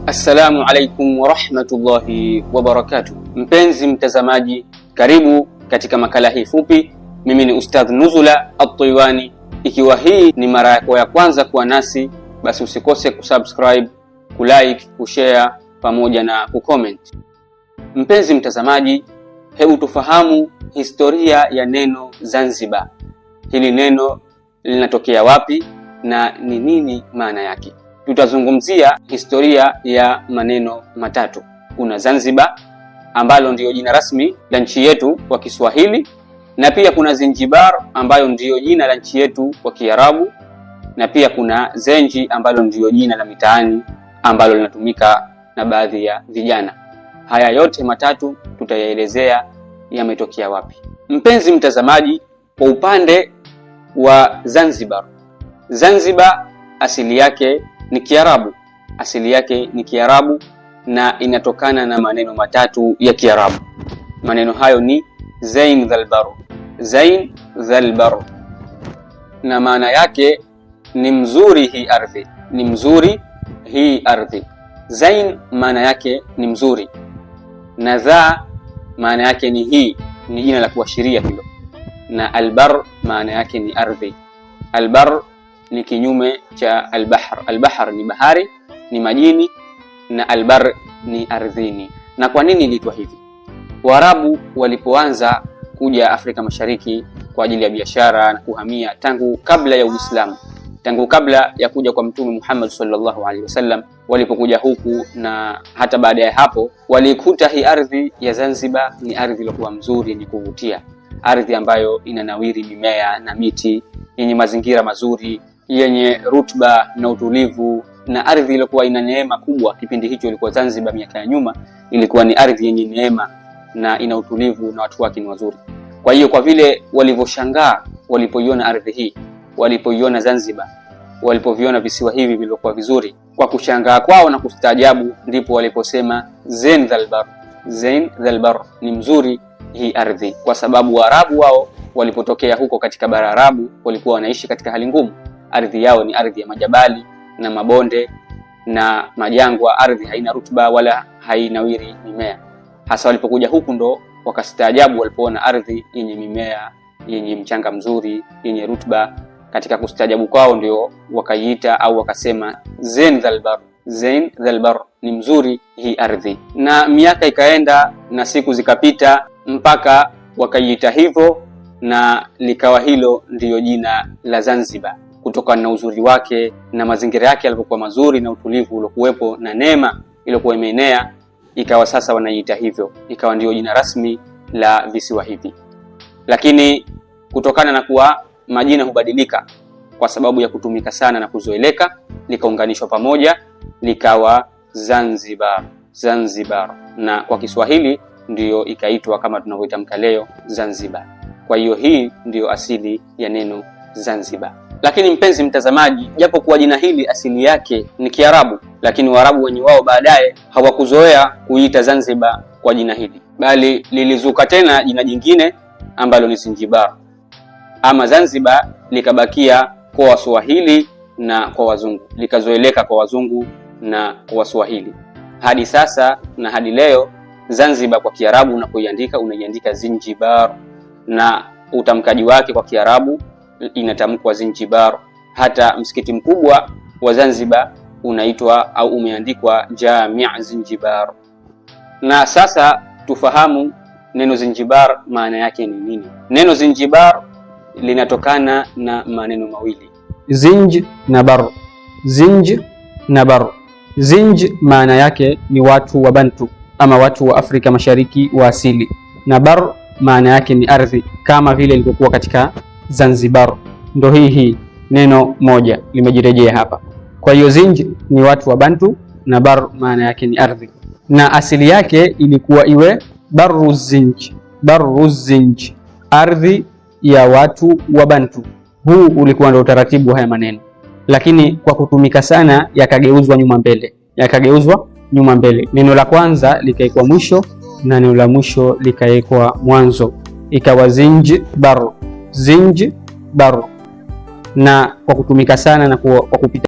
Assalamu alaikum warahmatullahi wabarakatuh. Mpenzi mtazamaji, karibu katika makala hii fupi. Mimi ni Ustadh Nuzula At-Tiwani. Ikiwa hii ni mara yako ya kwanza kuwa nasi, basi usikose kusubscribe, kulike, kushare pamoja na kucomment. Mpenzi mtazamaji, hebu tufahamu historia ya neno Zanzibar. Hili neno linatokea wapi na ni nini maana yake? Tutazungumzia historia ya maneno matatu. Kuna Zanzibar ambalo ndiyo jina rasmi la nchi yetu kwa Kiswahili, na pia kuna Zinjibar ambayo ndiyo jina la nchi yetu kwa Kiarabu, na pia kuna Zenji ambalo ndiyo jina la mitaani ambalo linatumika na baadhi ya vijana. Haya yote matatu tutayaelezea yametokea wapi. Mpenzi mtazamaji, kwa upande wa Zanzibar, Zanzibar asili yake ni Kiarabu. Asili yake ni Kiarabu na inatokana na maneno matatu ya Kiarabu. Maneno hayo ni Zain dhal bar. Zain dhal bar, na maana yake ni mzuri hii ardhi. Ni mzuri hii ardhi. Zain maana yake ni mzuri, na dha maana yake ni hii, ni jina la kuashiria hilo, na albar maana yake ni ardhi. Albar ni kinyume cha albahr. Albahr ni bahari, ni majini, na albar ni ardhini. Na kwa nini iliitwa hivi? Waarabu walipoanza kuja Afrika Mashariki kwa ajili ya biashara na kuhamia, tangu kabla ya Uislamu, tangu kabla ya kuja kwa Mtume Muhammad sallallahu alaihi wasallam, walipokuja huku na hata baada ya hapo, walikuta hii ardhi ya Zanzibar ni ardhi iliyokuwa mzuri, yenye kuvutia, ardhi ambayo inanawiri mimea na miti, yenye mazingira mazuri, yenye rutba na utulivu, na ardhi iliyokuwa ina neema kubwa. Kipindi hicho ilikuwa Zanzibar, miaka ya nyuma, ilikuwa ni ardhi yenye neema na ina utulivu na watu wake ni wazuri. Kwa hiyo kwa vile walivyoshangaa walipoiona ardhi hii, walipoiona Zanzibar, walipoviona visiwa hivi vilivyokuwa vizuri, kwa kushangaa kwao na kustaajabu, ndipo waliposema Zain dhal bar. Zain dhal bar, ni mzuri hii ardhi, kwa sababu Waarabu wao walipotokea huko katika bara Arabu walikuwa wanaishi katika hali ngumu. Ardhi yao ni ardhi ya majabali na mabonde na majangwa, ardhi haina rutba wala hainawiri mimea. Hasa walipokuja huku ndo wakastaajabu walipoona ardhi yenye mimea, yenye mchanga mzuri, yenye rutba. Katika kustaajabu kwao ndio wakaiita au wakasema Zain dhal bar. Zain dhal bar, ni mzuri hii ardhi. Na miaka ikaenda na siku zikapita mpaka wakaiita hivyo, na likawa hilo ndiyo jina la Zanzibar, kutokana na uzuri wake na mazingira yake yalivyokuwa mazuri na utulivu uliokuwepo na neema iliyokuwa imeenea. Ikawa sasa wanaiita hivyo, ikawa ndiyo jina rasmi la visiwa hivi. Lakini kutokana na kuwa majina hubadilika kwa sababu ya kutumika sana na kuzoeleka, likaunganishwa pamoja likawa Zanzibar. Zanzibar, na kwa Kiswahili ndiyo ikaitwa kama tunavyoitamka leo Zanzibar. Kwa hiyo hii ndiyo asili ya neno Zanzibar. Lakini mpenzi mtazamaji, japo kuwa jina hili asili yake ni Kiarabu, lakini Waarabu wenye wao baadaye hawakuzoea kuita Zanzibar kwa jina hili, bali lilizuka tena jina jingine ambalo ni Zinjibar. Ama Zanzibar likabakia kwa Waswahili na kwa wazungu, likazoeleka kwa wazungu na kwa Waswahili hadi sasa. Na hadi leo Zanzibar kwa Kiarabu unapoiandika unaiandika Zinjibar, na utamkaji wake kwa Kiarabu inatamkwa Zinjibar. Hata msikiti mkubwa wa Zanzibar unaitwa au umeandikwa Jami' Zinjibar. Na sasa tufahamu neno Zinjibar maana yake ni nini. Neno Zinjibar linatokana na maneno mawili, Zinj na bar. Zinj na bar. Zinj maana yake ni watu wa Bantu ama watu wa Afrika Mashariki wa asili, na bar maana yake ni ardhi, kama vile ilivyokuwa katika Zanzibar. Ndo hii neno moja limejirejea hapa. Kwa hiyo Zinj ni watu wa Bantu na bar maana yake ni ardhi, na asili yake ilikuwa iwe Barru Zinj. Barru Zinj, ardhi ya watu wa Bantu. Huu ulikuwa ndio utaratibu haya maneno, lakini kwa kutumika sana yakageuzwa nyuma mbele, yakageuzwa nyuma mbele. Neno la kwanza likaekwa mwisho na neno la mwisho likaekwa mwanzo, ikawa Zinjibar. Zinjibar, na kwa kutumika sana na kwa kupita